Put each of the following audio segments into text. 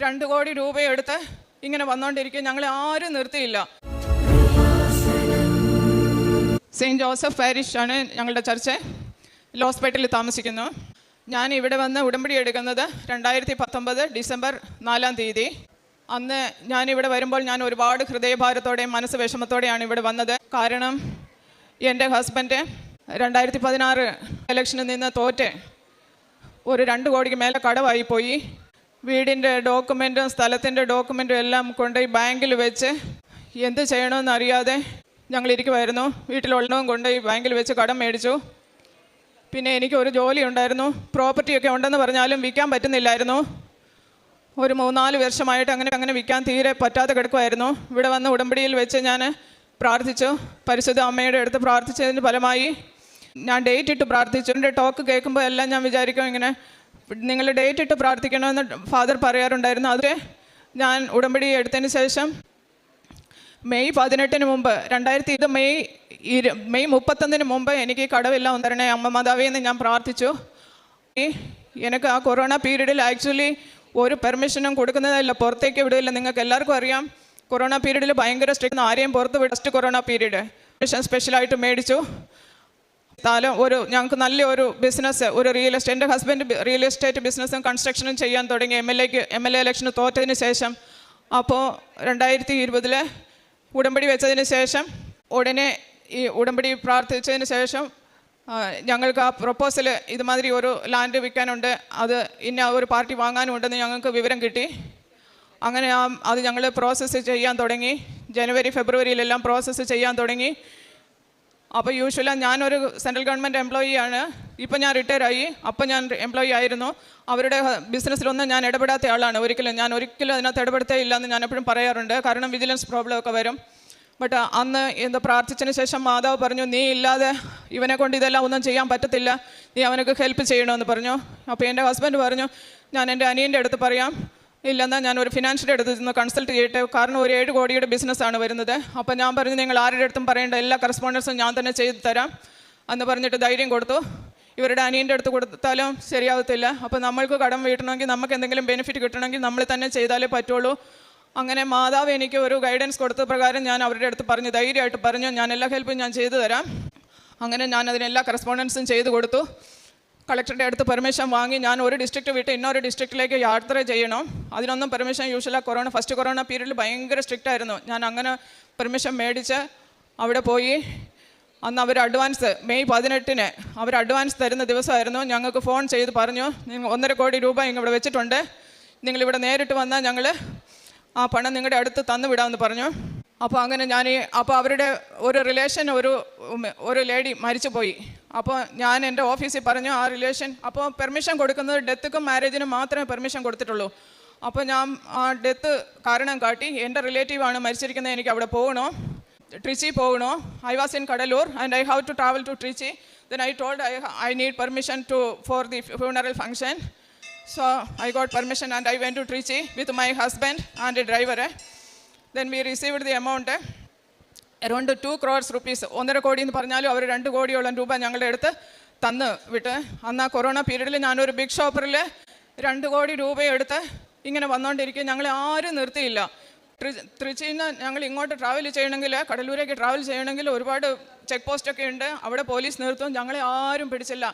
2 കോടി രൂപയെടുത്ത് ഇങ്ങനെ വന്നുകൊണ്ടിരിക്കുക. ഞങ്ങളെ ആരും നിർത്തിയില്ല. സെയിൻറ്റ് ജോസഫ് പാരിഷ് ആണ് ഞങ്ങളുടെ ചർച്ച്. ലോസ്പേട്ടിൽ താമസിക്കുന്നു. ഞാൻ ഇവിടെ വന്ന് ഉടമ്പടി എടുക്കുന്നത് 2019 ഡിസംബർ 4-ാം തീയതി. അന്ന് ഞാനിവിടെ വരുമ്പോൾ ഞാൻ ഒരുപാട് ഹൃദയഭാരത്തോടെയും മനസ്സ് വിഷമത്തോടെയാണ് ഇവിടെ വന്നത്. കാരണം എൻ്റെ ഹസ്ബൻഡ് 2016 ഇലക്ഷനിൽ നിന്ന് തോറ്റ് ഒരു 2 കോടിക്ക് മേലെ കടമായിപ്പോയി. വീടിൻ്റെ ഡോക്യുമെൻറ്റും സ്ഥലത്തിൻ്റെ ഡോക്യുമെൻറ്റും എല്ലാം കൊണ്ടുപോയി ബാങ്കിൽ വെച്ച് എന്ത് ചെയ്യണമെന്ന് അറിയാതെ ഞങ്ങളിരിക്കുമായിരുന്നു. വീട്ടിലുള്ളതും കൊണ്ടുപോയി ബാങ്കിൽ വെച്ച് കടം മേടിച്ചു. പിന്നെ എനിക്ക് ഒരു ജോലി ഉണ്ടായിരുന്നു, പ്രോപ്പർട്ടിയൊക്കെ ഉണ്ടെന്ന് പറഞ്ഞാലും വിൽക്കാൻ പറ്റുന്നില്ലായിരുന്നു. ഒരു 3-4 വർഷമായിട്ട് അങ്ങനെ വിൽക്കാൻ തീരെ പറ്റാതെ കിടക്കുമായിരുന്നു. ഇവിടെ വന്ന് ഉടമ്പടിയിൽ വെച്ച് ഞാൻ പ്രാർത്ഥിച്ചു. പരിശുദ്ധ അമ്മയുടെ അടുത്ത് പ്രാർത്ഥിച്ചതിന് ഫലമായി ഞാൻ ഡേറ്റ് ഇട്ട് പ്രാർത്ഥിച്ചു. എൻ്റെ ടോക്ക് കേൾക്കുമ്പോൾ എല്ലാം ഞാൻ വിചാരിക്കും ഇങ്ങനെ നിങ്ങൾ ഡേറ്റ് ഇട്ട് പ്രാർത്ഥിക്കണമെന്ന് ഫാദർ പറയാറുണ്ടായിരുന്നു. അത് ഞാൻ ഉടമ്പടി എടുത്തതിന് ശേഷം മെയ് 18 മുമ്പ് 2020 മെയ് 31 മുമ്പ് എനിക്ക് കടവെല്ലാം തരണേ അമ്മ മാതാവേ എന്ന് ഞാൻ പ്രാർത്ഥിച്ചു. എനിക്ക് ആ കൊറോണ പീരീഡിൽ ആക്ച്വലി ഒരു പെർമിഷനും കൊടുക്കുന്നതല്ല, പുറത്തേക്ക് വിടില്ല. നിങ്ങൾക്ക് എല്ലാവർക്കും അറിയാം, കൊറോണ പീരീഡിൽ ഭയങ്കര സ്ട്രിക്റ്റ്, ആരെയും പുറത്ത് ഫസ്റ്റ് കൊറോണ പീരീഡ് സ്പെഷ്യലായിട്ട് മേടിച്ചു. ഞങ്ങൾക്ക് നല്ലൊരു ബിസിനസ്, ഒരു റിയൽ എസ്റ്റേറ്റ്, എൻ്റെ ഹസ്ബൻഡ് റിയൽ എസ്റ്റേറ്റ് ബിസിനസ്സും കൺസ്ട്രക്ഷനും ചെയ്യാൻ തുടങ്ങി എം എൽ എ ഇലക്ഷന് തോറ്റതിന് ശേഷം. അപ്പോൾ 2020 ഉടമ്പടി വെച്ചതിന് ശേഷം ഉടനെ ഈ ഉടമ്പടി പ്രാർത്ഥിച്ചതിന് ശേഷം ഞങ്ങൾക്ക് ആ പ്രൊപ്പോസൽ ഇതുമാതിരി ഒരു ലാൻഡ് വിൽക്കാനുണ്ട്, അത് ഇന്ന ഒരു പാർട്ടി വാങ്ങാനുണ്ടെന്ന് ഞങ്ങൾക്ക് വിവരം കിട്ടി. അങ്ങനെ അത് ഞങ്ങൾ പ്രോസസ്സ് ചെയ്യാൻ തുടങ്ങി. ജനുവരി ഫെബ്രുവരിയിലെല്ലാം പ്രോസസ്സ് ചെയ്യാൻ തുടങ്ങി. അപ്പോൾ യൂഷ്വലായി ഞാനൊരു സെൻട്രൽ ഗവൺമെൻറ് എംപ്ലോയി ആണ്. ഇപ്പം ഞാൻ റിട്ടയറായി. അപ്പം ഞാൻ എംപ്ലോയി ആയിരുന്നു. അവരുടെ ബിസിനസ്സിലൊന്നും ഞാൻ ഇടപെടാത്ത ആളാണ്. ഞാൻ ഒരിക്കലും അതിനകത്ത് ഇടപെടുത്തേ ഇല്ല എന്ന് ഞാൻ എപ്പോഴും പറയാറുണ്ട്. കാരണം വിജിലൻസ് പ്രോബ്ലം ഒക്കെ വരും. ബട്ട് അന്ന് എന്താ പ്രാർത്ഥിച്ചതിന് ശേഷം മാതാവ് പറഞ്ഞു, നീ ഇല്ലാതെ ഇവനെ കൊണ്ട് ഇതെല്ലാം ഒന്നും ചെയ്യാൻ പറ്റത്തില്ല, നീ അവനക്ക് ഹെൽപ്പ് ചെയ്യണമെന്ന് പറഞ്ഞു. അപ്പോൾ എൻ്റെ ഹസ്ബൻഡ് പറഞ്ഞു, ഞാൻ എൻ്റെ അനിയൻ്റെ അടുത്ത് പറയാം, ഇല്ലെന്നാൽ ഞാൻ ഒരു ഫിനാൻഷ്യൻ്റെ അടുത്ത് നിന്ന് കൺസൾട്ട് ചെയ്യട്ടെ, കാരണം ഒരു 7 കോടിയുടെ ബിസിനസ്സാണ് വരുന്നത്. അപ്പോൾ ഞാൻ പറഞ്ഞു, നിങ്ങൾ ആരുടെ അടുത്തും പറയേണ്ട, എല്ലാ കറസ്പോണ്ടൻസും ഞാൻ തന്നെ ചെയ്തു തരാം എന്ന് പറഞ്ഞിട്ട് ധൈര്യം കൊടുത്തു. ഇവരുടെ അനിയൻ്റെ അടുത്ത് കൊടുത്താലും ശരിയാവത്തില്ല. അപ്പോൾ നമ്മൾക്ക് കടം വീട്ടണമെങ്കിൽ, നമുക്ക് എന്തെങ്കിലും ബെനിഫിറ്റ് കിട്ടണമെങ്കിൽ നമ്മൾ തന്നെ ചെയ്താലേ പറ്റുള്ളൂ. അങ്ങനെ മാതാവ് എനിക്ക് ഒരു ഗൈഡൻസ് കൊടുത്ത പ്രകാരം ഞാൻ അവരുടെ അടുത്ത് പറഞ്ഞു, ധൈര്യമായിട്ട് പറഞ്ഞു, ഞാൻ എല്ലാ ഹെൽപ്പും ഞാൻ ചെയ്തു തരാം. അങ്ങനെ ഞാൻ അതിനെല്ലാ കറസ്പോണ്ടൻസും ചെയ്തു കൊടുത്തു. കളക്ടറുടെ അടുത്ത് പെർമിഷൻ വാങ്ങി. ഞാൻ ഒരു ഡിസ്ട്രിക്റ്റ് വിട്ട് ഇന്നൊരു ഡിസ്ട്രിക്റ്റിലേക്ക് യാത്ര ചെയ്യണം. അതിനൊന്നും പെർമിഷൻ യൂഷ്വലായി ഫസ്റ്റ് കൊറോണ പീരീഡിൽ ഭയങ്കര സ്ട്രിക്റ്റ് ആയിരുന്നു. ഞാൻ അങ്ങനെ പെർമിഷൻ മേടിച്ച് അവിടെ പോയി. അന്ന് അവർ അഡ്വാൻസ് മെയ് 18 അവർ അഡ്വാൻസ് തരുന്ന ദിവസമായിരുന്നു. ഞങ്ങൾക്ക് ഫോൺ ചെയ്ത് പറഞ്ഞു, നിങ്ങൾ 1.5 കോടി രൂപ ഇവിടെ വെച്ചിട്ടുണ്ട്, നിങ്ങളിവിടെ നേരിട്ട് വന്നാൽ ഞങ്ങൾ ആ പണം നിങ്ങളുടെ അടുത്ത് തന്നു വിടാമെന്ന് പറഞ്ഞു. അപ്പോൾ അങ്ങനെ അപ്പോൾ അവരുടെ ഒരു റിലേഷൻ ഒരു ലേഡി മരിച്ചു പോയി. അപ്പോൾ ഞാൻ എൻ്റെ ഓഫീസിൽ പറഞ്ഞു ആ റിലേഷൻ, അപ്പോൾ പെർമിഷൻ കൊടുക്കുന്നത് ഡെത്തുക്കും മാരേജിനും മാത്രമേ പെർമിഷൻ കൊടുത്തിട്ടുള്ളൂ. അപ്പോൾ ഞാൻ ആ ഡെത്ത് കാരണം കാട്ടി, എൻ്റെ റിലേറ്റീവാണ് മരിച്ചിരിക്കുന്നത്, എനിക്ക് അവിടെ പോകണോ, ട്രിച്ചി പോകണോ. I was in Cuddalore and I have to travel to Trichy. Then I told I need permission for the funeral function. So I got permission and I went to Trichy with my husband and a driver. Then we received the amount around 2 crores rupees. 1.5 കോടി എന്ന് പറഞ്ഞാലും അവർ 2 കോടിയോളം രൂപ ഞങ്ങളുടെ അടുത്ത് തന്ന് വിട്ട്. അന്ന് ആ കൊറോണ പീരീഡിൽ ഞാനൊരു ബിഗ് ഷോപ്പറിൽ 2 കോടി രൂപയെടുത്ത് ഇങ്ങനെ വന്നുകൊണ്ടിരിക്കുക. ഞങ്ങളെ ആരും നിർത്തിയില്ല. ട്രിച്ചിയിൽ നിന്ന് ഞങ്ങൾ ഇങ്ങോട്ട് ട്രാവൽ ചെയ്യണമെങ്കിൽ, കടലൂരേക്ക് ട്രാവൽ ചെയ്യണമെങ്കിൽ ഒരുപാട് ചെക്ക് പോസ്റ്റൊക്കെ ഉണ്ട്, അവിടെ പോലീസ് നിർത്തും. ഞങ്ങളെ ആരും പിടിച്ചില്ല.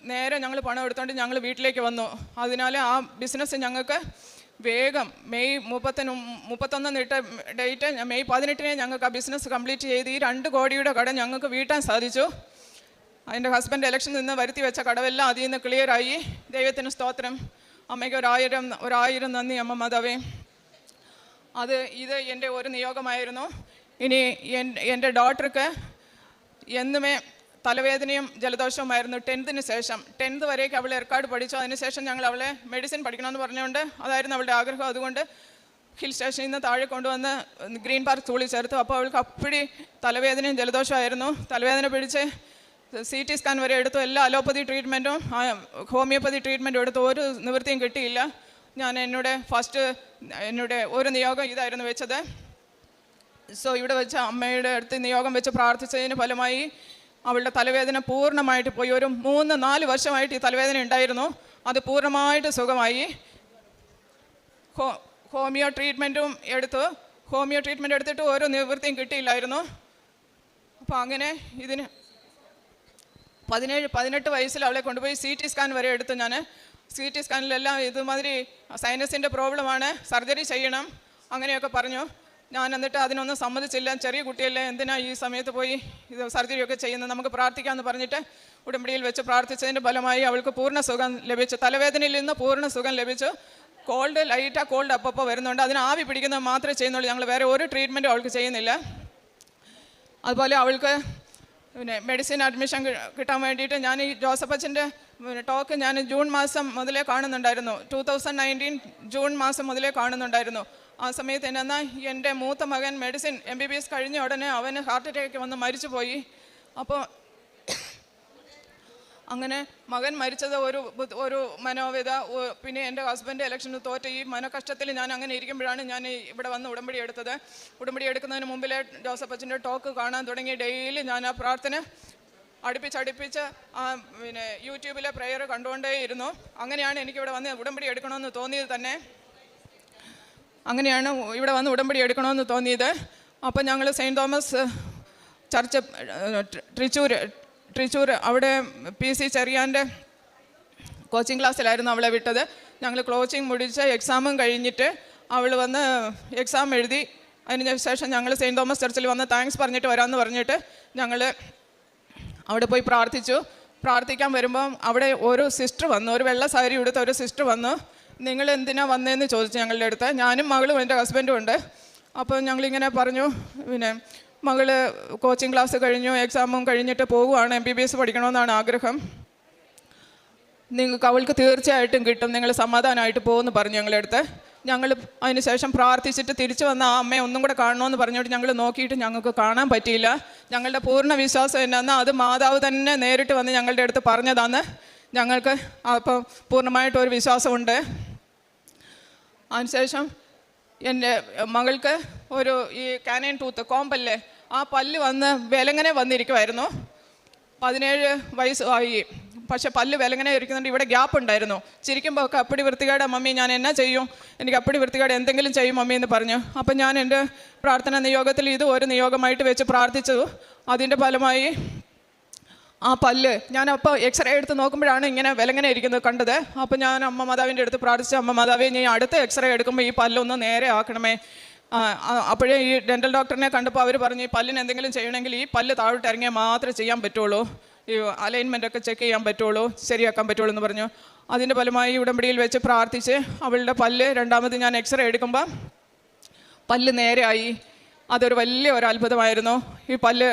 നേരെ ഞങ്ങൾ പണം എടുത്തുകൊണ്ട് ഞങ്ങൾ വീട്ടിലേക്ക് വന്നു. അതിനാൽ ആ ബിസിനസ് ഞങ്ങൾക്ക് വേഗം മെയ് 31 ഇട്ട ഡേറ്റ്, മെയ് 18 ഞങ്ങൾക്ക് ആ ബിസിനസ് കംപ്ലീറ്റ് ചെയ്ത് ഈ 2 കോടിയുടെ കടം ഞങ്ങൾക്ക് വീട്ടാൻ സാധിച്ചു. എൻ്റെ ഹസ്ബൻഡ് ഇലക്ഷനിൽ നിന്ന് വരുത്തി വെച്ച കടവെല്ലാം അതിൽ നിന്ന് ക്ലിയറായി. ദൈവത്തിന് സ്തോത്രം. അമ്മയ്ക്ക് ഒരായിരം നന്ദി അമ്മ മാതാവേ. ഇത് എൻ്റെ ഒരു നിയോഗമായിരുന്നു. ഇനി എൻ്റെ ഡോട്ടർക്ക് എന്നുമേ തലവേദനയും ജലദോഷവുമായിരുന്നു. 10th ശേഷം 10th വരേക്ക് അവൾ ഏർക്കാട് പഠിച്ചു. അതിനുശേഷം ഞങ്ങൾ അവളെ മെഡിസിൻ പഠിക്കണമെന്ന് പറഞ്ഞുകൊണ്ട് അതായിരുന്നു അവളുടെ ആഗ്രഹം. അതുകൊണ്ട് ഹിൽ സ്റ്റേഷനിൽ നിന്ന് താഴെ കൊണ്ടുവന്ന് ഗ്രീൻ പാർക്ക് സ്കൂളിൽ ചേർത്തു. അപ്പോൾ അവൾക്ക് അപ്പടി തലവേദനയും ജലദോഷമായിരുന്നു. തലവേദന പിടിച്ച് CT സ്കാൻ വരെ എടുത്തു. എല്ലാ അലോപ്പതി ട്രീറ്റ്മെൻറ്റും ഹോമിയോപ്പതി ട്രീറ്റ്മെൻറ്റും എടുത്തു. ഒരു നിവൃത്തിയും കിട്ടിയില്ല. ഞാൻ എന്നോട് ഒരു നിയോഗം ഇതായിരുന്നു വെച്ചത്. സോ ഇവിടെ വെച്ച് അമ്മയുടെ അടുത്ത് നിയോഗം വെച്ച് പ്രാർത്ഥിച്ചതിന് ഫലമായി അവളുടെ തലവേദന പൂർണ്ണമായിട്ട് പോയി. ഒരു 3-4 വർഷമായിട്ട് ഈ തലവേദന ഉണ്ടായിരുന്നു. അത് പൂർണ്ണമായിട്ട് സുഖമായി. ഹോമിയോ ട്രീറ്റ്മെൻറ്റും എടുത്തു. ഹോമിയോ ട്രീറ്റ്മെൻറ്റ് എടുത്തിട്ട് ഓരോ നിവൃത്തിയും കിട്ടിയില്ലായിരുന്നു. അപ്പോൾ അങ്ങനെ ഇതിന് 18 വയസ്സിൽ അവളെ കൊണ്ടുപോയി CT സ്കാൻ വരെ എടുത്തു. ഞാൻ CT സ്കാനിലെല്ലാം ഇതുമാതിരി സൈനസിൻ്റെ പ്രോബ്ലമാണ്, സർജറി ചെയ്യണം അങ്ങനെയൊക്കെ പറഞ്ഞു. ഞാൻ എന്നിട്ട് അതിനൊന്നും സമ്മതിച്ചില്ല. ചെറിയ കുട്ടിയല്ലേ, എന്തിനാ ഈ സമയത്ത് പോയി ഇത് സർജറിയൊക്കെ ചെയ്യുന്നത്, നമുക്ക് പ്രാർത്ഥിക്കാമെന്ന് പറഞ്ഞിട്ട് ഉടമ്പടിയിൽ വെച്ച് പ്രാർത്ഥിച്ചതിൻ്റെ ഫലമായി അവൾക്ക് പൂർണ്ണ സുഖം ലഭിച്ചു. തലവേദനയിൽ നിന്ന് പൂർണ്ണ സുഖം ലഭിച്ചു. ലൈറ്റാ കോൾഡ് അപ്പോൾ വരുന്നുണ്ട്, അതിന് ആവി പിടിക്കുന്നത് മാത്രമേ ചെയ്യുന്നുള്ളൂ. ഞങ്ങൾ വേറെ ഒരു ട്രീറ്റ്മെൻറ്റും അവൾക്ക് ചെയ്യുന്നില്ല. അതുപോലെ അവൾക്ക് മെഡിസിൻ അഡ്മിഷൻ കിട്ടാൻ വേണ്ടിയിട്ട് ഞാൻ ഈ ജോസഫ് അച്ഛൻ്റെ ടോക്ക് ഞാൻ ജൂൺ മാസം മുതലേ കാണുന്നുണ്ടായിരുന്നു. 2019 ജൂൺ മാസം മുതലേ കാണുന്നുണ്ടായിരുന്നു. ആ സമയത്ത് എന്നാ എൻ്റെ മൂത്ത മകൻ മെഡിസിൻ MBBS കഴിഞ്ഞ ഉടനെ അവന് ഹാർട്ട് അറ്റാക്ക് വന്ന് മരിച്ചുപോയി. അപ്പോൾ അങ്ങനെ മകൻ മരിച്ചത് ഒരു മനോവേദ. പിന്നെ എൻ്റെ ഹസ്ബൻഡ് ഇലക്ഷന് തോറ്റ ഈ മനക്കഷ്ടത്തിൽ ഞാൻ അങ്ങനെ ഇരിക്കുമ്പോഴാണ് ഞാൻ ഇവിടെ വന്ന് ഉടമ്പടി എടുത്തത്. ഉടമ്പടി എടുക്കുന്നതിന് മുമ്പിലെ ജോസഫ് അച്ഛൻ്റെ ടോക്ക് കാണാൻ തുടങ്ങി. ഡെയിലി ഞാൻ ആ പ്രാർത്ഥന അടുപ്പിച്ച് യൂട്യൂബിലെ പ്രെയർ കണ്ടുകൊണ്ടേയിരുന്നു. അങ്ങനെയാണ് എനിക്കിവിടെ വന്ന് ഉടമ്പടി എടുക്കണമെന്ന് തോന്നിയത് തന്നെ. അങ്ങനെയാണ് ഇവിടെ വന്ന് ഉടമ്പടി എടുക്കണമെന്ന് തോന്നിയത്. അപ്പോൾ ഞങ്ങൾ സെയിൻറ്റ് തോമസ് ചർച്ച് ട്രിച്ചൂർ അവിടെ PC ചെറിയാൻ്റെ കോച്ചിങ് ക്ലാസ്സിലായിരുന്നു അവളെ വിട്ടത്. ഞങ്ങൾ കോച്ചിങ് മുടിച്ച് എക്സാമും കഴിഞ്ഞിട്ട് അവൾ വന്ന് എക്സാം എഴുതി. അതിന് ശേഷം ഞങ്ങൾ സെയിൻറ്റ് തോമസ് ചർച്ചിൽ വന്ന് താങ്ക്സ് പറഞ്ഞിട്ട് വരാമെന്ന് പറഞ്ഞിട്ട് ഞങ്ങൾ അവിടെ പോയി പ്രാർത്ഥിച്ചു. പ്രാർത്ഥിക്കാൻ വരുമ്പം അവിടെ ഒരു സിസ്റ്റർ വന്നു, ഒരു വെള്ള സാരി ഉടുത്ത ഒരു സിസ്റ്റർ വന്നു. നിങ്ങൾ എന്തിനാ വന്നതെന്ന് ചോദിച്ചു ഞങ്ങളുടെ അടുത്ത്. ഞാനും മകളും എൻ്റെ ഹസ്ബൻഡും ഉണ്ട്. അപ്പോൾ ഞങ്ങളിങ്ങനെ പറഞ്ഞു, മകള് കോച്ചിങ് ക്ലാസ് കഴിഞ്ഞു, എക്സാമും കഴിഞ്ഞിട്ട് പോകുവാണ്, MBBS പഠിക്കണമെന്നാണ് ആഗ്രഹം, അവൾക്ക് തീർച്ചയായിട്ടും കിട്ടും, നിങ്ങൾ സമാധാനമായിട്ട് പോകുമെന്ന് പറഞ്ഞു ഞങ്ങളെടുത്ത്. ഞങ്ങൾ അതിന് ശേഷം പ്രാർത്ഥിച്ചിട്ട് തിരിച്ചു വന്ന ആ അമ്മയെ ഒന്നും കൂടെ കാണണമെന്ന് പറഞ്ഞിട്ട് ഞങ്ങൾ നോക്കിയിട്ട് ഞങ്ങൾക്ക് കാണാൻ പറ്റിയില്ല. ഞങ്ങളുടെ പൂർണ്ണ വിശ്വാസം എന്നാന്ന് അത് മാതാവ് തന്നെ നേരിട്ട് വന്ന് ഞങ്ങളുടെ അടുത്ത് പറഞ്ഞതാണ്. ഞങ്ങൾക്ക് അപ്പോൾ പൂർണ്ണമായിട്ടൊരു വിശ്വാസമുണ്ട്. അതിനുശേഷം എൻ്റെ മകൾക്ക് ഈ കാനൈൻ ടൂത്ത് കോമ്പല്ലേ, ആ പല്ല് വന്ന് വിലങ്ങനെ വന്നിരിക്കുമായിരുന്നു. 17 വയസ്സ് ആയി, പക്ഷെ പല്ല് വിലങ്ങനെ ഇരിക്കുന്നുണ്ട്. ഇവിടെ ഗ്യാപ്പ് ഉണ്ടായിരുന്നു. ചിരിക്കുമ്പോൾ ഒക്കെ അപ്പടി വൃത്തികേടാ മമ്മി, ഞാൻ എന്നാ ചെയ്യും, എനിക്ക് അപ്പടി വൃത്തികേട് എന്തെങ്കിലും ചെയ്യും മമ്മി എന്ന് പറഞ്ഞു. അപ്പം ഞാൻ എൻ്റെ പ്രാർത്ഥന നിയോഗത്തിൽ ഇത് ഒരു നിയോഗമായിട്ട് വെച്ച് പ്രാർത്ഥിച്ചു. അതിൻ്റെ ഫലമായി ആ പല്ല് ഞാനപ്പോൾ എക്സ്റേ എടുത്ത് നോക്കുമ്പോഴാണ് ഇങ്ങനെ വിലങ്ങനെ ഇരിക്കുന്നത് കണ്ടത്. അപ്പോൾ ഞാൻ അമ്മ മാതാവിൻ്റെ അടുത്ത് പ്രാർത്ഥിച്ചു, അമ്മ മാതാവേ ഞാൻ അടുത്ത എക്സ്റേ എടുക്കുമ്പോൾ ഈ പല്ലൊന്ന് നേരെ ആക്കണമേ. അപ്പോഴേ ഈ ഡെൻ്റൽ ഡോക്ടറിനെ കണ്ടപ്പോൾ അവർ പറഞ്ഞു, ഈ പല്ലിന് എന്തെങ്കിലും ചെയ്യണമെങ്കിൽ ഈ പല്ല് താഴോട്ട് ഇറങ്ങിയാൽ മാത്രമേ ചെയ്യാൻ പറ്റുള്ളൂ, ഈ അലൈൻമെൻറ്റൊക്കെ ചെക്ക് ചെയ്യാൻ പറ്റുള്ളൂ, ശരിയാക്കാൻ പറ്റുള്ളൂ എന്ന് പറഞ്ഞു. അതിൻ്റെ ഫലമായി ഉടമ്പടിയിൽ വെച്ച് പ്രാർത്ഥിച്ച് അവളുടെ പല്ല് രണ്ടാമത് ഞാൻ എക്സ്റേ എടുക്കുമ്പോൾ പല്ല് നേരെയായി. അതൊരു വലിയ ഒരു അത്ഭുതമായിരുന്നു. ഈ പല്ല്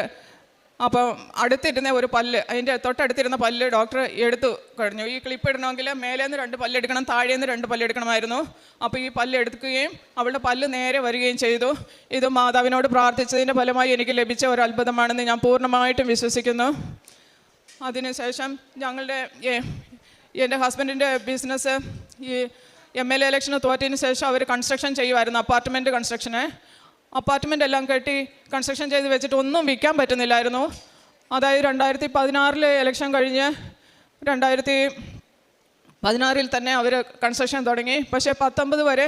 അപ്പോൾ അടുത്തിരുന്ന ഒരു പല്ല്, അതിൻ്റെ തൊട്ടടുത്തിരുന്ന പല്ല് ഡോക്ടർ എടുത്തു കഴിഞ്ഞു. ഈ ക്ലിപ്പ് ഇടണമെങ്കിൽ മേലേന്ന് 2 പല്ലെടുക്കണം, താഴേന്ന് 2 പല്ലെടുക്കണമായിരുന്നു. അപ്പോൾ ഈ പല്ല് എടുക്കുകയും അവളുടെ പല്ല് നേരെ വരികയും ചെയ്തു. ഇത് മാതാവിനോട് പ്രാർത്ഥിച്ചതിൻ്റെ ഫലമായി എനിക്ക് ലഭിച്ച ഒരു അത്ഭുതമാണെന്ന് ഞാൻ പൂർണ്ണമായിട്ടും വിശ്വസിക്കുന്നു. അതിനുശേഷം എൻ്റെ ഹസ്ബൻഡിൻ്റെ ബിസിനസ് ഈ MLA ഇലക്ഷന് തോറ്റതിന് ശേഷം അവർ കൺസ്ട്രക്ഷൻ ചെയ്യുമായിരുന്നു, അപ്പാർട്ട്മെൻറ്റ് കൺസ്ട്രക്ഷന്. അപ്പാർട്ട്മെൻ്റ് എല്ലാം കെട്ടി കൺസ്ട്രക്ഷൻ ചെയ്ത് വെച്ചിട്ട് ഒന്നും വിൽക്കാൻ പറ്റുന്നില്ലായിരുന്നു. അതായത് 2016 ഇലക്ഷൻ കഴിഞ്ഞ് 2016 തന്നെ അവർ കൺസ്ട്രക്ഷൻ തുടങ്ങി. പക്ഷേ 19 വരെ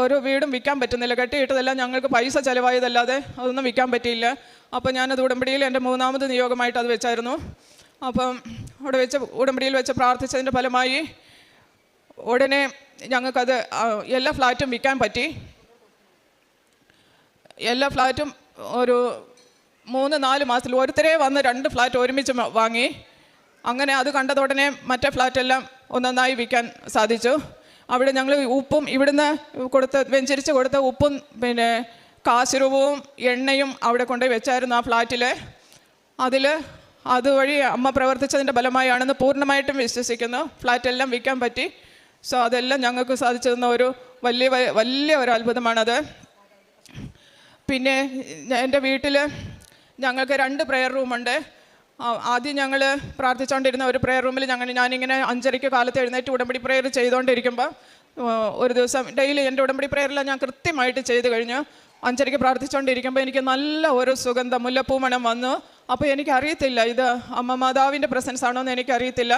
ഒരു വീടും വിൽക്കാൻ പറ്റുന്നില്ല. കെട്ടിയിട്ടതെല്ലാം ഞങ്ങൾക്ക് പൈസ ചിലവായതല്ലാതെ അതൊന്നും വിൽക്കാൻ പറ്റിയില്ല. അപ്പോൾ ഞാനത് ഉടമ്പടിയിൽ എൻ്റെ 3ാമത് നിയോഗമായിട്ട് അത് വെച്ചായിരുന്നു. അപ്പം ഉടമ്പടിയിൽ വെച്ച് പ്രാർത്ഥിച്ചതിൻ്റെ ഫലമായി ഉടനെ ഞങ്ങൾക്കത് എല്ലാ ഫ്ലാറ്റും വിൽക്കാൻ പറ്റി. എല്ലാ ഫ്ലാറ്റും ഒരു 3-4 മാസത്തിൽ ഒരുത്തരെ വന്ന് 2 ഫ്ലാറ്റ് ഒരുമിച്ച് വാങ്ങി. അങ്ങനെ അത് കണ്ടതുടനെ മറ്റേ ഫ്ലാറ്റെല്ലാം ഒന്നൊന്നായി വിൽക്കാൻ സാധിച്ചു. അവിടെ ഞങ്ങൾ ഉപ്പും ഇവിടുന്ന് വെഞ്ചരിച്ച് കൊടുത്ത ഉപ്പും പിന്നെ കാശുരൂപവും എണ്ണയും അവിടെ കൊണ്ടുപോയി വെച്ചായിരുന്നു ആ ഫ്ലാറ്റിൽ. അതുവഴി അമ്മ പ്രവർത്തിച്ചതിൻ്റെ ഫലമായാണെന്ന് പൂർണ്ണമായിട്ടും വിശ്വസിക്കുന്നു. ഫ്ലാറ്റെല്ലാം വിൽക്കാൻ പറ്റി. സോ അതെല്ലാം ഞങ്ങൾക്ക് സാധിച്ചു തന്ന ഒരു വലിയ ഒരു അത്ഭുതമാണത്. പിന്നെ എൻ്റെ വീട്ടിൽ ഞങ്ങൾക്ക് 2 പ്രെയർ റൂമുണ്ട്. ആദ്യം ഞങ്ങൾ പ്രാർത്ഥിച്ചുകൊണ്ടിരുന്ന ഒരു പ്രെയർ റൂമിൽ ഞാനിങ്ങനെ 5:30 കാലത്ത് എഴുന്നേറ്റ് ഉടമ്പടി പ്രെയർ ചെയ്തുകൊണ്ടിരിക്കുമ്പോൾ ഒരു ദിവസം ഡെയിലി എൻ്റെ ഉടമ്പടി പ്രെയറെല്ലാം ഞാൻ കൃത്യമായിട്ട് ചെയ്ത് കഴിഞ്ഞു. 5:30 പ്രാർത്ഥിച്ചുകൊണ്ടിരിക്കുമ്പോൾ എനിക്ക് നല്ല ഒരു സുഗന്ധം മുല്ലപ്പൂ മണം വന്നു. അപ്പോൾ എനിക്കറിയത്തില്ല ഇത് അമ്മ മാതാവിൻ്റെ പ്രസൻസ് ആണോ എന്ന് എനിക്കറിയത്തില്ല.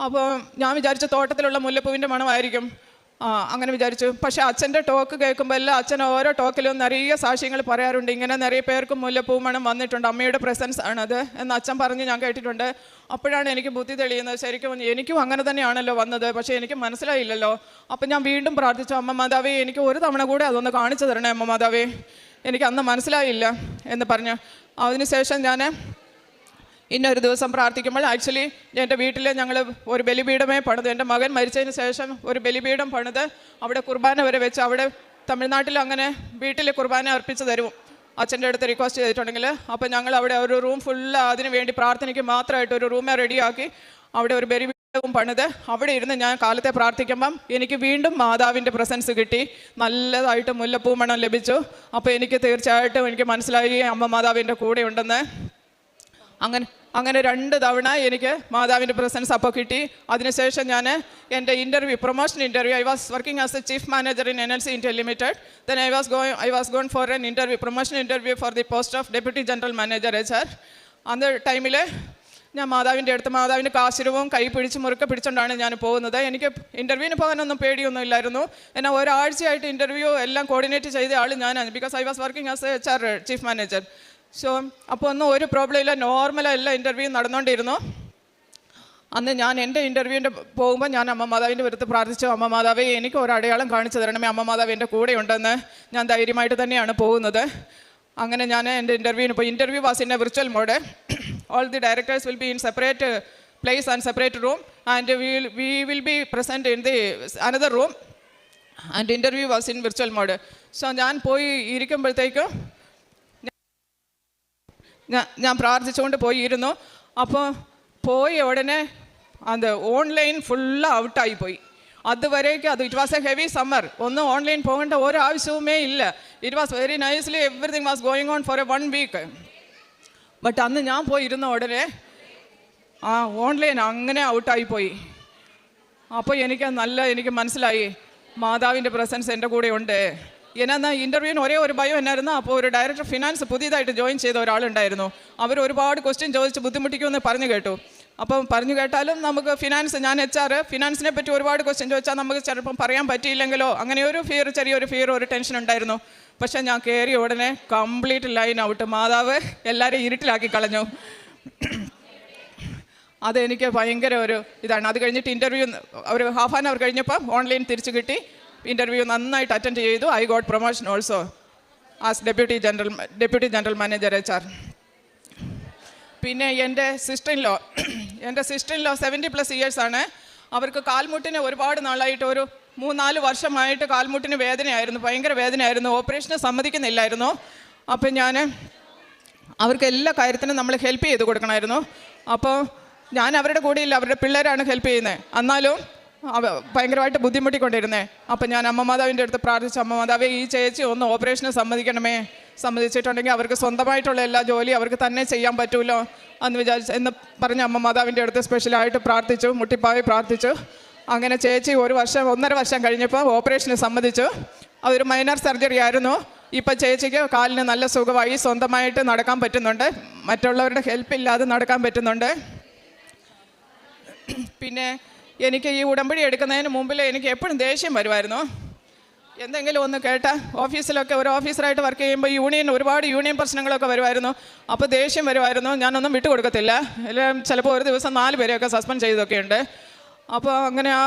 അപ്പോൾ ഞാൻ വിചാരിച്ച തോട്ടത്തിലുള്ള മുല്ലപ്പൂവിൻ്റെ മണമായിരിക്കും. അങ്ങനെ വിചാരിച്ചു. പക്ഷേ അച്ഛൻ്റെ ടോക്ക് കേൾക്കുമ്പോൾ എല്ലാം അച്ഛൻ ഓരോ ടോക്കിലും നിറയെ സാക്ഷ്യങ്ങൾ പറയാറുണ്ട്. ഇങ്ങനെ നിറയെ പേർക്ക് മുല്ലപ്പൂ മണം വന്നിട്ടുണ്ട്, അമ്മയുടെ പ്രസൻസ് ആണത് എന്ന് അച്ഛൻ പറഞ്ഞ് ഞാൻ കേട്ടിട്ടുണ്ട്. അപ്പോഴാണ് എനിക്ക് ബുദ്ധി തെളിയുന്നത്, ശരിക്കും എനിക്കും അങ്ങനെ തന്നെയാണല്ലോ വന്നത്, പക്ഷേ എനിക്ക് മനസ്സിലായില്ലല്ലോ. അപ്പം ഞാൻ വീണ്ടും പ്രാർത്ഥിച്ചു, അമ്മ മാതാവേ എനിക്ക് ഒരു തവണ കൂടെ അതൊന്ന് കാണിച്ചു തരണേ അമ്മ മാതാവേ, എനിക്ക് അന്ന് മനസ്സിലായില്ല എന്ന് പറഞ്ഞു. അതിനുശേഷം ഞാൻ ഇന്നൊരു ദിവസം പ്രാർത്ഥിക്കുമ്പോൾ ആക്ച്വലി എൻ്റെ വീട്ടിൽ ഞങ്ങൾ ഒരു ബലിപീഠമേ പണിത്, എൻ്റെ മകൻ മരിച്ചതിന് ശേഷം ഒരു ബലിപീഠം പണിത് അവിടെ കുർബാന വരെ വെച്ച്, അവിടെ തമിഴ്നാട്ടിൽ അങ്ങനെ വീട്ടിൽ കുർബാന അർപ്പിച്ച് തരും അച്ഛൻ്റെ അടുത്ത് റിക്വസ്റ്റ് ചെയ്തിട്ടുണ്ടെങ്കിൽ. അപ്പോൾ ഞങ്ങൾ അവിടെ ഒരു റൂം ഫുള്ള് അതിന് വേണ്ടി പ്രാർത്ഥനയ്ക്ക് മാത്രമായിട്ട് ഒരു റൂമേ റെഡിയാക്കി അവിടെ ഒരു ബലിപീഠവും പണിത് അവിടെ ഇരുന്ന് ഞാൻ കാലത്തെ പ്രാർത്ഥിക്കുമ്പം എനിക്ക് വീണ്ടും മാതാവിൻ്റെ പ്രസൻസ് കിട്ടി, നല്ലതായിട്ട് മുല്ലപ്പൂ മണം ലഭിച്ചു. അപ്പോൾ എനിക്ക് തീർച്ചയായിട്ടും എനിക്ക് മനസ്സിലായി അമ്മ മാതാവിൻ്റെ കൂടെ ഉണ്ടെന്ന്. അങ്ങനെ 2 തവണ എനിക്ക് മാതാവിൻ്റെ പ്രസൻസ് അപ്പോൾ കിട്ടി. അതിനുശേഷം ഞാൻ എൻ്റെ promotion interview, I was working as A chief manager in NLC India Limited. Then I was going for an promotion interview for the post of Deputy General Manager HR. അന്ന് ടൈമിൽ ഞാൻ മാതാവിൻ്റെ അടുത്ത് മാതാവിൻ്റെ കാശിരവും കൈ പിടിച്ച് മുറുക്കെ പിടിച്ചുകൊണ്ടാണ് ഞാൻ പോകുന്നത്. എനിക്ക് ഇൻ്റർവ്യൂവിന് പോകാനൊന്നും പേടിയൊന്നും ഇല്ലായിരുന്നു. എന്നാൽ ഒരാഴ്ചയായിട്ട് ഇൻ്റർവ്യൂ എല്ലാം കോർഡിനേറ്റ് ചെയ്ത ആൾ ഞാനാണ്, because I was working as A HR chief manager. അപ്പോൾ ഒന്നും ഒരു പ്രോബ്ലം ഇല്ല, നോർമലല്ല ഇൻ്റർവ്യൂ നടന്നുകൊണ്ടിരുന്നു. അന്ന് ഞാൻ എൻ്റെ ഇൻ്റർവ്യൂവിൻ്റെ പോകുമ്പോൾ ഞാൻ അമ്മ മാതാവിൻ്റെ അടുത്ത് പ്രാർത്ഥിച്ചു, അമ്മ മാതാവേ എനിക്ക് ഒരു അടയാളം കാണിച്ചു തരണമേ, അമ്മ മാതാവ് എൻ്റെ കൂടെ ഉണ്ടെന്ന്. ഞാൻ ധൈര്യമായിട്ട് തന്നെയാണ് പോകുന്നത്. അങ്ങനെ ഞാൻ എൻ്റെ ഇൻ്റർവ്യൂവിന് പോയി. Interview was in a virtual mode. All the directors will be in separate place and separate room and we will be present in the another room and interview was in virtual mode. So ഞാൻ പോയി ഇരിക്കുമ്പോഴത്തേക്കും ഞാൻ പ്രാർത്ഥിച്ചുകൊണ്ട് പോയിരുന്നു. അപ്പോൾ പോയി ഉടനെ അത് online full ഔട്ടായിപ്പോയി. അതുവരേക്കും it was a heavy summer, ഒന്നും ഓൺലൈൻ പോകേണ്ട ഒരു ആവശ്യവുമേ ഇല്ല. It was very nicely everything was going on for a 1 week. But അന്ന് ഞാൻ പോയിരുന്ന ഉടനെ ഓൺലൈൻ അങ്ങനെ ഔട്ടായിപ്പോയി. അപ്പോൾ എനിക്ക് മനസ്സിലായി മാതാവിൻ്റെ പ്രസൻസ് എൻ്റെ കൂടെ ഉണ്ട്. എന്നാൽ ഇൻ്റർവ്യൂവിന് ഒരേ ഒരു ഭയം എന്നായിരുന്നു. അപ്പോൾ ഒരു ഡയറക്ടർ ഫിനാൻസ് പുതിയതായിട്ട് ജോയിൻ ചെയ്ത ഒരാളുണ്ടായിരുന്നു. അവർ ഒരുപാട് ക്വസ്റ്റ്യൻ ചോദിച്ച് ബുദ്ധിമുട്ടിക്കുമെന്ന് പറഞ്ഞു കേട്ടു. അപ്പം പറഞ്ഞു കേട്ടാലും നമുക്ക് ഞാൻ HR ഫിനാൻസിനെ പറ്റി ഒരുപാട് ക്വസ്റ്റ്യൻ ചോദിച്ചാൽ നമുക്ക് ചിലപ്പം പറയാൻ പറ്റിയില്ലെങ്കിലോ അങ്ങനെ ഒരു ചെറിയൊരു ഒരു ടെൻഷൻ ഉണ്ടായിരുന്നു. പക്ഷേ ഞാൻ കയറിയ ഉടനെ കംപ്ലീറ്റ് ലൈൻ ഔട്ട്, മാതാവ് എല്ലാവരെയും ഇരുട്ടിലാക്കി കളഞ്ഞു. അതെനിക്ക് ഭയങ്കര ഒരു ഇതാണ്. അത് കഴിഞ്ഞിട്ട് ഇൻ്റർവ്യൂ ഒരു ഹാഫ് ആൻ അവർ കഴിഞ്ഞപ്പോൾ ഓൺലൈൻ തിരിച്ചു കിട്ടി. ഇൻ്റർവ്യൂ നന്നായിട്ട് അറ്റൻഡ് ചെയ്തു. I got promotion also as deputy general manager HR. പിന്നെ എൻ്റെ സിസ്റ്റർ ഇൻ ലോ 70+ ഇയേഴ്സാണ്. അവർക്ക് കാൽമുട്ടിന് ഒരുപാട് നാളായിട്ട് ഒരു 3-4 വർഷമായിട്ട് കാൽമുട്ടിന് വേദനയായിരുന്നു, ഭയങ്കര വേദനയായിരുന്നു. ഓപ്പറേഷന് സമ്മതിക്കുന്നില്ലായിരുന്നു. അപ്പം അവർക്ക് എല്ലാ കാര്യത്തിനും നമ്മൾ ഹെൽപ്പ് ചെയ്ത് കൊടുക്കണമായിരുന്നു. അപ്പോൾ ഞാൻ അവരുടെ കൂടെ ഇല്ല, അവരുടെ പിള്ളേരാണ് ഹെൽപ്പ് ചെയ്യുന്നത്. എന്നാലും ഭയങ്കരമായിട്ട് ബുദ്ധിമുട്ടിക്കൊണ്ടിരുന്നേ. അപ്പം ഞാൻ അമ്മ മാതാവിൻ്റെ അടുത്ത് പ്രാർത്ഥിച്ചു, അമ്മ മാതാവേ ഈ ചേച്ചി ഒന്ന് ഓപ്പറേഷന് സമ്മതിക്കണമേ, സമ്മതിച്ചിട്ടുണ്ടെങ്കിൽ അവർക്ക് സ്വന്തമായിട്ടുള്ള എല്ലാ ജോലി അവർക്ക് തന്നെ ചെയ്യാൻ പറ്റുമല്ലോ എന്ന് പറഞ്ഞ് അമ്മ മാതാവിൻ്റെ അടുത്ത് സ്പെഷ്യലായിട്ട് പ്രാർത്ഥിച്ചു, മുട്ടിപ്പായി പ്രാർത്ഥിച്ചു. അങ്ങനെ ചേച്ചി 1.5 വർഷം കഴിഞ്ഞപ്പോൾ ഓപ്പറേഷന് സമ്മതിച്ചു. അതൊരു മൈനർ സർജറി ആയിരുന്നു. ഇപ്പം ചേച്ചിക്ക് കാലിന് നല്ല സുഖമായി, സ്വന്തമായിട്ട് നടക്കാൻ പറ്റുന്നുണ്ട്, മറ്റുള്ളവരുടെ ഹെൽപ്പ് ഇല്ലാതെ നടക്കാൻ പറ്റുന്നുണ്ട്. പിന്നെ എനിക്ക് ഈ ഉടമ്പടി എടുക്കുന്നതിന് മുമ്പിൽ എനിക്ക് എപ്പോഴും ദേഷ്യം വരുമായിരുന്നു. എന്തെങ്കിലും ഒന്ന് കേട്ടാൽ ഓഫീസിലൊക്കെ ഒരു ഓഫീസറായിട്ട് വർക്ക് ചെയ്യുമ്പോൾ ഒരുപാട് യൂണിയൻ പ്രശ്നങ്ങളൊക്കെ വരുമായിരുന്നു. അപ്പോൾ ദേഷ്യം വരുമായിരുന്നു. ഞാനൊന്നും വിട്ടുകൊടുക്കത്തില്ല. ചിലപ്പോൾ ഒരു ദിവസം 4 പേരെയൊക്കെ സസ്പെൻഡ് ചെയ്തൊക്കെയുണ്ട്. അപ്പോൾ അങ്ങനെ ആ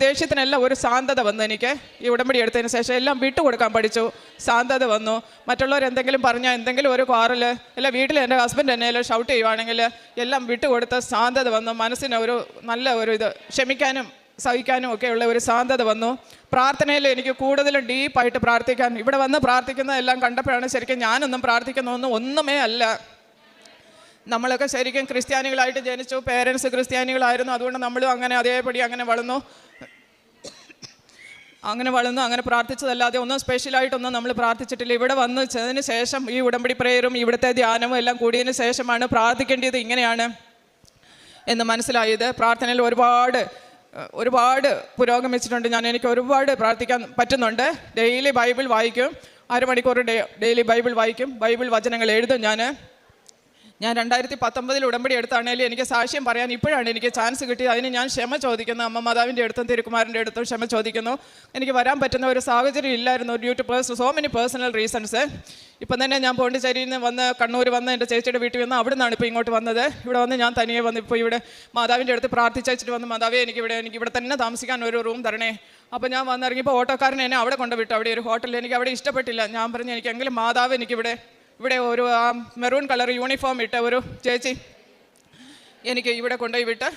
ദേഷ്യത്തിനെല്ലാം ഒരു ശാന്തത വന്നു. എനിക്ക് ഈ ഉടമ്പടി എടുത്തതിന് ശേഷം എല്ലാം വിട്ടുകൊടുക്കാൻ പഠിച്ചു, ശാന്തത വന്നു. മറ്റുള്ളവർ എന്തെങ്കിലും പറഞ്ഞാൽ എന്തെങ്കിലും ഒരു കാറിൽ അല്ല വീട്ടിൽ എൻ്റെ ഹസ്ബൻഡ് എന്നെ ഷൗട്ട് ചെയ്യുവാണെങ്കിൽ എല്ലാം വിട്ടുകൊടുത്ത ശാന്തത വന്നു. മനസ്സിന് ഒരു നല്ല ഇത് ക്ഷമിക്കാനും സഹിക്കാനും ഒക്കെയുള്ള ഒരു ശാന്തത വന്നു. പ്രാർത്ഥനയിൽ എനിക്ക് കൂടുതലും ഡീപ്പായിട്ട് പ്രാർത്ഥിക്കാൻ ഇവിടെ വന്ന് പ്രാർത്ഥിക്കുന്നതെല്ലാം കണ്ടപ്പോഴാണ് ശരിക്കും ഞാനൊന്നും ഒന്നുമേ അല്ല. നമ്മളൊക്കെ ശരിക്കും ക്രിസ്ത്യാനികളായിട്ട് ജനിച്ചു, പേരൻസ് ക്രിസ്ത്യാനികളായിരുന്നു. അതുകൊണ്ട് നമ്മളും അതേപടി അങ്ങനെ വളർന്നു, അങ്ങനെ പ്രാർത്ഥിച്ചതല്ലാതെ ഒന്നും സ്പെഷ്യലായിട്ടൊന്നും നമ്മൾ പ്രാർത്ഥിച്ചിട്ടില്ല. ഇവിടെ വന്നതിന് ശേഷം ഈ ഉടമ്പടി പ്രേയറും ഇവിടുത്തെ ധ്യാനവും എല്ലാം കൂടിയതിന് ശേഷമാണ് പ്രാർത്ഥിക്കേണ്ടത് ഇങ്ങനെയാണ് എന്ന് മനസ്സിലായത്. പ്രാർത്ഥനയിൽ ഒരുപാട് പുരോഗമിച്ചിട്ടുണ്ട്. എനിക്ക് ഒരുപാട് പ്രാർത്ഥിക്കാൻ പറ്റുന്നുണ്ട്. ഡെയിലി ബൈബിൾ വായിക്കും, 1/2 മണിക്കൂർ ഡെയിലി ബൈബിൾ വായിക്കും, ബൈബിൾ വചനങ്ങൾ എഴുതും. ഞാൻ 2019 ഉടമ്പടി എടുത്താണെങ്കിലും എനിക്ക് സാക്ഷ്യം പറയാൻ ഇപ്പോഴാണ് എനിക്ക് ചാൻസ് കിട്ടിയത്. അതിന് ഞാൻ ക്ഷമ ചോദിക്കുന്നു. അമ്മ മാതാവിൻ്റെ അടുത്തും തിരുക്കുമാരൻ്റെ അടുത്തും ക്ഷമ ചോദിക്കുന്നു. എനിക്ക് വരാൻ പറ്റുന്ന ഒരു സാഹചര്യം ഇല്ലായിരുന്നു, due to so many personal reasons. ഇപ്പം തന്നെ ഞാൻ പോണ്ടിച്ചേരിയിൽ നിന്ന് വന്ന് കണ്ണൂർ വന്ന് എൻ്റെ ചേച്ചിയുടെ വീട്ടിൽ വന്ന് അവിടെ നിന്നാണ് ഇപ്പോൾ ഇങ്ങോട്ട് വന്നത്. ഇവിടെ വന്ന് ഞാൻ തനിയെ വന്ന് ഇപ്പോൾ ഇവിടെ മാതാവിൻ്റെ അടുത്ത് പ്രാർത്ഥിച്ചിട്ട് വന്ന്, മാതാവേ എനിക്കിവിടെ തന്നെ താമസിക്കാൻ ഒരു റൂം തരണേ. അപ്പോൾ ഞാൻ വന്നിറങ്ങിയപ്പോൾ ഓട്ടോക്കാരൻ എന്നെ അവിടെ കൊണ്ടുവിട്ടു. അവിടെ ഒരു ഹോട്ടലിൽ എനിക്ക് അവിടെ ഇഷ്ടപ്പെട്ടില്ല. ഞാൻ പറഞ്ഞു എനിക്കെങ്കിലും മാതാവ് എനിക്കിവിടെ ഒരു മെറൂൺ കളർ യൂണിഫോം ഇട്ട ഒരു ചേച്ചി എനിക്ക് ഇവിടെ കൊണ്ടുപോയി വിട്ട്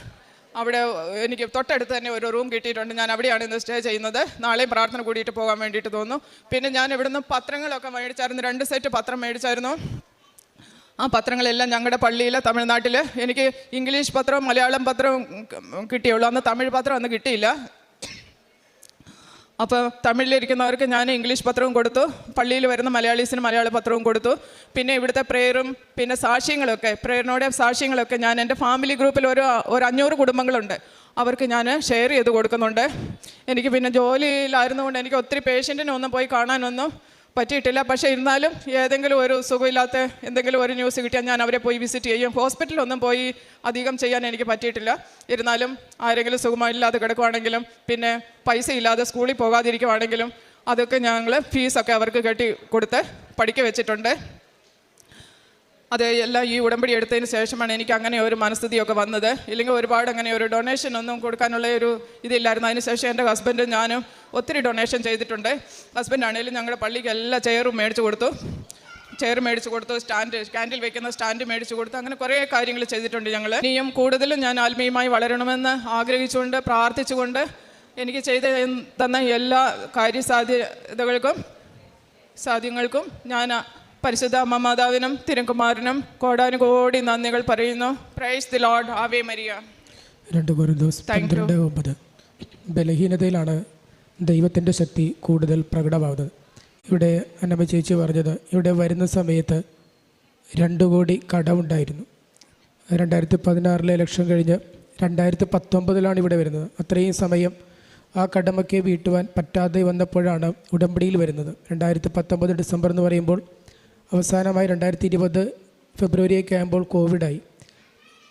അവിടെ എനിക്ക് തൊട്ടടുത്ത് തന്നെ ഒരു റൂം കിട്ടിയിട്ടുണ്ട്. ഞാൻ അവിടെയാണ് ഇന്ന് സ്റ്റേ ചെയ്യുന്നത്. നാളെയും പ്രാർത്ഥന കൂടിയിട്ട് പോകാൻ വേണ്ടിയിട്ട് തോന്നുന്നു. പിന്നെ ഞാൻ ഇവിടുന്ന് പത്രങ്ങളൊക്കെ മേടിച്ചായിരുന്നു, 2 സെറ്റ് പത്രം മേടിച്ചായിരുന്നു. ആ പത്രങ്ങളെല്ലാം ഞങ്ങളുടെ പള്ളിയിൽ തമിഴ്നാട്ടിൽ എനിക്ക് ഇംഗ്ലീഷ് പത്രവും മലയാളം പത്രവും കിട്ടിയുള്ളൂ. അന്ന് തമിഴ് പത്രം അന്ന് കിട്ടിയില്ല. അപ്പോൾ തമിഴിലിരിക്കുന്നവർക്ക് ഞാൻ ഇംഗ്ലീഷ് പത്രവും കൊടുത്തു, പള്ളിയിൽ വരുന്ന മലയാളീസിന് മലയാള പത്രവും കൊടുത്തു. പിന്നെ ഇവിടുത്തെ പ്രേയറും പിന്നെ സാക്ഷ്യങ്ങളൊക്കെ, പ്രേയറിനോടെ സാക്ഷ്യങ്ങളൊക്കെ ഞാൻ എൻ്റെ ഫാമിലി ഗ്രൂപ്പിൽ ഒരു 500 കുടുംബങ്ങളുണ്ട്, അവർക്ക് ഞാൻ ഷെയർ ചെയ്ത് കൊടുക്കുന്നുണ്ട്. എനിക്ക് പിന്നെ ജോലിയിലായിരുന്നുകൊണ്ട് എനിക്ക് ഒത്തിരി പേഷ്യൻറ്റിനൊന്നും പോയി കാണാനൊന്നും പറ്റിയിട്ടില്ല. പക്ഷേ ഇരുന്നാലും ഏതെങ്കിലും ഒരു സുഖമില്ലാത്ത എന്തെങ്കിലും ഒരു ന്യൂസ് കിട്ടിയാൽ ഞാൻ അവരെ പോയി വിസിറ്റ് ചെയ്യും. ഹോസ്പിറ്റലൊന്നും പോയി അധികം ചെയ്യാൻ എനിക്ക് പറ്റിയിട്ടില്ല. ഇരുന്നാലും ആരെങ്കിലും സുഖമില്ലാതെ കിടക്കുവാണെങ്കിലും പിന്നെ പൈസ ഇല്ലാതെ സ്കൂളിൽ പോകാതിരിക്കുവാണെങ്കിലും അതൊക്കെ ഞങ്ങൾ ഫീസൊക്കെ അവർക്ക് കെട്ടി കൊടുത്ത് പഠിக்க വെച്ചിട്ടുണ്ട്. അത് എല്ലാം ഈ ഉടമ്പടി എടുത്തതിന് ശേഷമാണ് എനിക്ക് അങ്ങനെ ഒരു മനസ്ഥിതിയൊക്കെ വന്നത്. ഇല്ലെങ്കിൽ ഒരുപാട് അങ്ങനെ ഒരു ഡൊണേഷൻ ഒന്നും കൊടുക്കാനുള്ള ഒരു ഇതില്ലായിരുന്നു. അതിനുശേഷം എൻ്റെ ഹസ്ബൻഡും ഞാനും ഒത്തിരി ഡൊണേഷൻ ചെയ്തിട്ടുണ്ട്. ഹസ്ബൻഡാണെങ്കിലും ഞങ്ങളുടെ പള്ളിക്ക് എല്ലാ ചെയറും മേടിച്ചു കൊടുത്തു, സ്റ്റാൻഡിൽ വെക്കുന്ന സ്റ്റാൻഡ് മേടിച്ചു കൊടുത്തു. അങ്ങനെ കുറേ കാര്യങ്ങൾ ചെയ്തിട്ടുണ്ട് ഞങ്ങൾ. ഇനിയും കൂടുതലും ഞാൻ ആത്മീയമായി വളരണമെന്ന് ആഗ്രഹിച്ചുകൊണ്ട് പ്രാർത്ഥിച്ചുകൊണ്ട് എനിക്ക് ചെയ്ത് തന്ന എല്ലാ സാധ്യങ്ങൾക്കും ഞാൻ പരിശുദ്ധ അമ്മ മാതാവിനും തിരുക്കുമാരനും കോടാനുകോടി നന്ദികൾ പറയുന്നു. Praise the Lord. Ave Maria. 2 കൊരിന്തോസ് 12:9. ബലഹീനതയിലാണ് ദൈവത്തിൻ്റെ ശക്തി കൂടുതൽ പ്രകടമാവുന്നത്. ഇവിടെ അന്നമ്മ ചേച്ചി പറഞ്ഞത്, ഇവിടെ വരുന്ന സമയത്ത് 2 കോടി കടമുണ്ടായിരുന്നു. 2016 ഇലക്ഷൻ കഴിഞ്ഞ് 2019 ഇവിടെ വരുന്നത്. അത്രയും സമയം ആ കടമൊക്കെ വീട്ടുവാൻ പറ്റാതെ വന്നപ്പോഴാണ് ഉടമ്പടിയിൽ വരുന്നത്. 2019 ഡിസംബർ എന്ന് പറയുമ്പോൾ അവസാനമായി 2020 ഫെബ്രുവരിയൊക്കെ ആകുമ്പോൾ കോവിഡായി.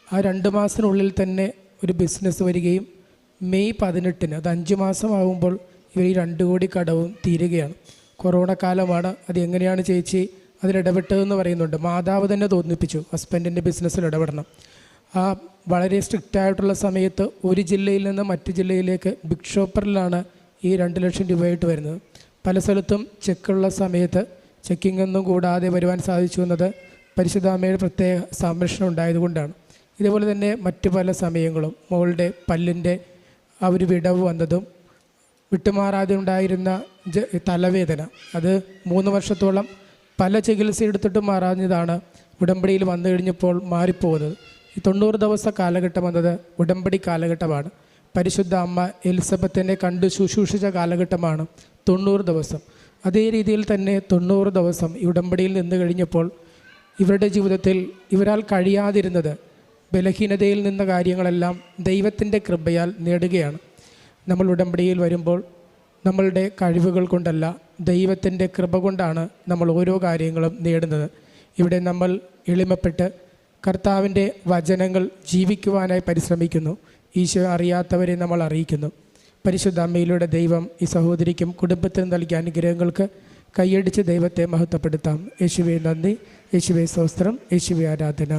ആ 2 മാസത്തിനുള്ളിൽ തന്നെ ഒരു ബിസിനസ് വരികയും മെയ് 18, അത് 5 മാസമാകുമ്പോൾ ഇവർ ഈ 2 കോടി കടവും തീരുകയാണ്. കൊറോണ കാലമാണ്. അത് എങ്ങനെയാണ് ചേച്ചി അതിലിടപെട്ടതെന്ന് പറയുന്നുണ്ട്. മാതാവ് തന്നെ തോന്നിപ്പിച്ചു ഹസ്ബൻഡിൻ്റെ ബിസിനസ്സിൽ ഇടപെടണം. ആ വളരെ സ്ട്രിക്റ്റായിട്ടുള്ള സമയത്ത് ഒരു ജില്ലയിൽ നിന്ന് മറ്റു ജില്ലയിലേക്ക് ബിഗ് ഷോപ്പറിലാണ് ഈ 2 ലക്ഷം രൂപയായിട്ട് വരുന്നത്. പല സ്ഥലത്തും ചെക്കുള്ള സമയത്ത് ചെക്കിംഗ് ഒന്നും കൂടാതെ വരുവാൻ സാധിച്ചു എന്നത് പരിശുദ്ധാമ്മയുടെ പ്രത്യേക സംരക്ഷണം ഉണ്ടായതുകൊണ്ടാണ്. ഇതുപോലെ തന്നെ മറ്റു പല സമയങ്ങളും മോളുടെ പല്ലിൻ്റെ ആ ഒരു വിടവ് വന്നതും വിട്ടുമാറാതെ ഉണ്ടായിരുന്ന തലവേദന, അത് 3 വർഷത്തോളം പല ചികിത്സ എടുത്തിട്ട് മാറാഞ്ഞതാണ് ഉടമ്പടിയിൽ വന്നു കഴിഞ്ഞപ്പോൾ മാറിപ്പോകുന്നത്. ഈ 90 ദിവസ കാലഘട്ടം എന്നത് ഉടമ്പടി കാലഘട്ടമാണ്. പരിശുദ്ധ അമ്മ എലിസബത്തിനെ കണ്ട് ശുശ്രൂഷിച്ച കാലഘട്ടമാണ് 90 ദിവസം. അതേ രീതിയിൽ തന്നെ 90 ദിവസം ഈ ഉടമ്പടിയിൽ നിന്ന് കഴിഞ്ഞപ്പോൾ ഇവരുടെ ജീവിതത്തിൽ ഇവരാൽ കഴിയാതിരുന്നത് ബലഹീനതയിൽ നിന്ന കാര്യങ്ങളെല്ലാം ദൈവത്തിൻ്റെ കൃപയാൽ നേടുകയാണ്. നമ്മൾ ഉടമ്പടിയിൽ വരുമ്പോൾ നമ്മളുടെ കഴിവുകൾ കൊണ്ടല്ല, ദൈവത്തിൻ്റെ കൃപ കൊണ്ടാണ് നമ്മൾ ഓരോ കാര്യങ്ങളും നേടുന്നത്. ഇവിടെ നമ്മൾ എളിമപ്പെട്ട് കർത്താവിൻ്റെ വചനങ്ങൾ ജീവിക്കുവാനായി പരിശ്രമിക്കുന്നു. ഈശോ അറിയാത്തവരെ നമ്മൾ അറിയിക്കുന്നു. പരിശുദ്ധ അമ്മയിലൂടെ ദൈവം ഈ സഹോദരിക്കും കുടുംബത്തിനും നൽകിയ അനുഗ്രഹങ്ങൾക്ക് കൈയടിച്ച് ദൈവത്തെ മഹത്വപ്പെടുത്താം. യേശുവേ നന്ദി, യേശുവേ സ്തോത്രം, യേശുവേ ആരാധന.